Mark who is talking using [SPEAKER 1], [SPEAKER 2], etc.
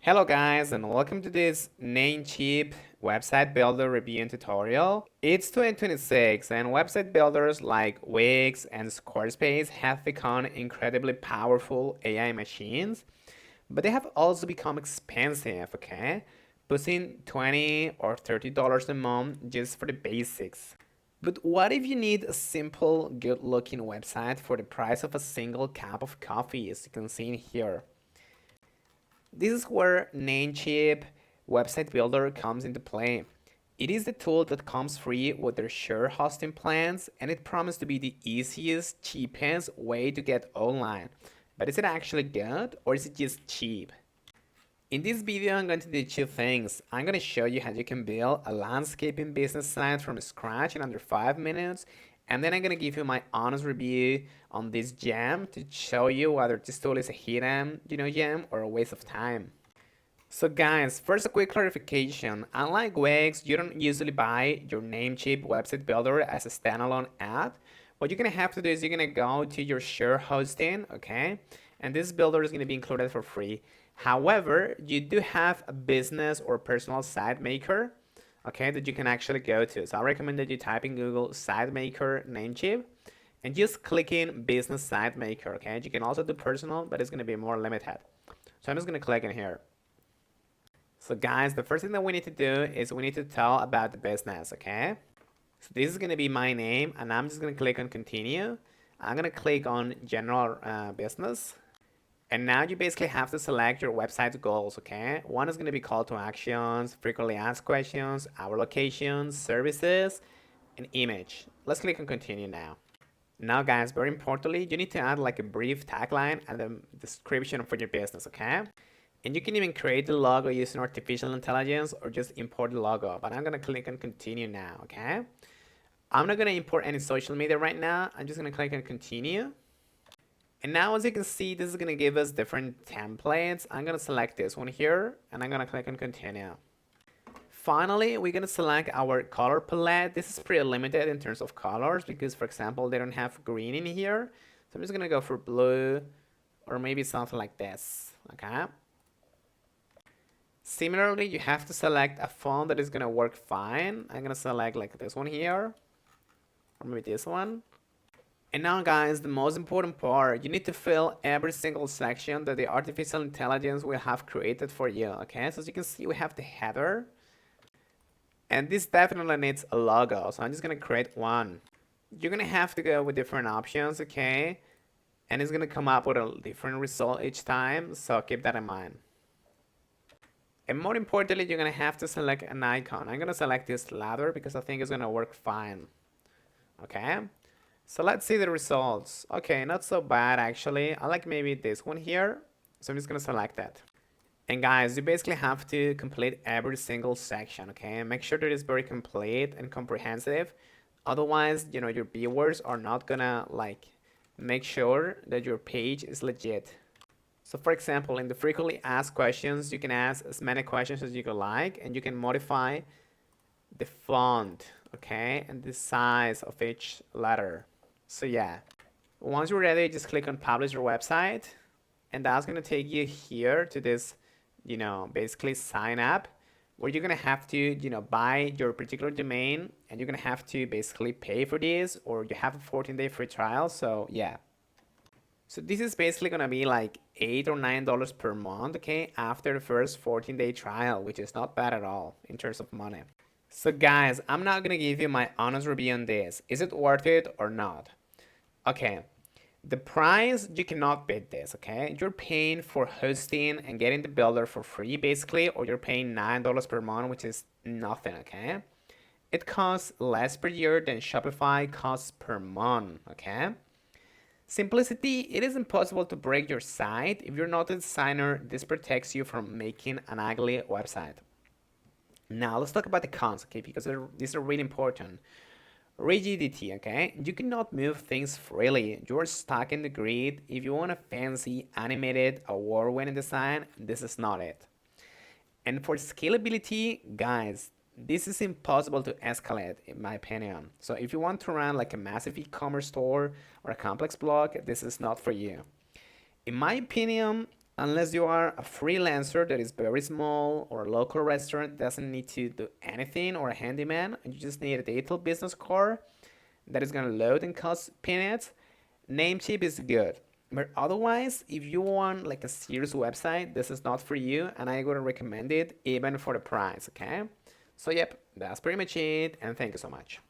[SPEAKER 1] Hello guys and welcome to this Namecheap website builder review and tutorial. It's 2026 and website builders like Wix and Squarespace have become incredibly powerful AI machines, but they have also become expensive, okay? Pushing $20 or $30 a month just for the basics. But what if you need a simple, good-looking website for the price of a single cup of coffee, as you can see in here? This is where Namecheap website builder comes into play. It is the tool that comes free with their share hosting plans, and it promises to be the easiest, cheapest way to get online. But is it actually good or is it just cheap? In this video, I'm going to do two things. I'm going to show you how you can build a landscaping business site from scratch in under 5 minutes. And then I'm going to give you my honest review on this gem to show you whether this tool is a hidden, gem or a waste of time. So guys, first a quick clarification. Unlike Wix, you don't usually buy your Namecheap website builder as a standalone app. What you're going to have to do is you're going to go to your share hosting, okay? And this builder is going to be included for free. However, you do have a business or personal site maker, okay, that you can actually go to. So I recommend that you type in Google site maker Namecheap and just click in business site maker, okay? You can also do personal, but it's going to be more limited. So I'm just going to click in here. So guys, the first thing that we need to do is we need to tell about the business, okay? So this is going to be my name, and I'm just going to click on continue. I'm going to click on general business. And now you basically have to select your website's goals, okay? One is going to be call to actions, frequently asked questions, our locations, services, and image. Let's click on continue now. Now guys, very importantly, you need to add like a brief tagline and a description for your business, okay? And you can even create the logo using artificial intelligence or just import the logo. But I'm going to click on continue now, okay? I'm not going to import any social media right now. I'm just going to click on continue. And now as you can see, this is going to give us different templates. I'm going to select this one here and I'm going to click on continue. Finally, we're going to select our color palette. This is pretty limited in terms of colors because, for example, they don't have green in here. So I'm just going to go for blue or maybe something like this, okay? Similarly, you have to select a font that is going to work fine. I'm going to select like this one here or maybe this one. And now guys, the most important part, you need to fill every single section that the artificial intelligence will have created for you, okay? So as you can see, we have the header. And this definitely needs a logo, so I'm just gonna create one. You're gonna have to go with different options, okay? And it's gonna come up with a different result each time, so keep that in mind. And more importantly, you're gonna have to select an icon. I'm gonna select this ladder because I think it's gonna work fine, okay? So let's see the results. Okay, not so bad actually. I like maybe this one here. So I'm just gonna select that. And guys, you basically have to complete every single section, okay? Make sure that it's very complete and comprehensive. Otherwise, your viewers are not gonna like make sure that your page is legit. So for example, in the frequently asked questions, you can ask as many questions as you could like, and you can modify the font, okay, and the size of each letter. So yeah, once you're ready, just click on publish your website, and that's going to take you here to this, basically sign up, where you're going to have to, buy your particular domain, and you're going to have to basically pay for this, or you have a 14-day free trial. So yeah. So this is basically going to be like $8 or $9 per month, okay, after the first 14-day trial, which is not bad at all in terms of money. So guys, I'm not going to give you my honest review on this. Is it worth it or not? Okay, the price, you cannot beat this, okay? You're paying for hosting and getting the builder for free, basically, or you're paying $9 per month, which is nothing, okay? It costs less per year than Shopify costs per month, okay? Simplicity, it is impossible to break your site. If you're not a designer, this protects you from making an ugly website. Now, let's talk about the cons, okay? Because these are really important. Rigidity, okay? You cannot move things freely. You're stuck in the grid. If you want a fancy, animated, award-winning design, this is not it. And for scalability, guys, this is impossible to escalate, in my opinion. So if you want to run like a massive e-commerce store or a complex blog, this is not for you. In my opinion, Unless you are a freelancer that is very small or a local restaurant doesn't need to do anything or a handyman, and you just need a digital business card that is gonna load and cost peanuts, Namecheap is good. But otherwise, if you want like a serious website, this is not for you, and I wouldn't recommend it even for the price, okay? So yep, that's pretty much it, and thank you so much.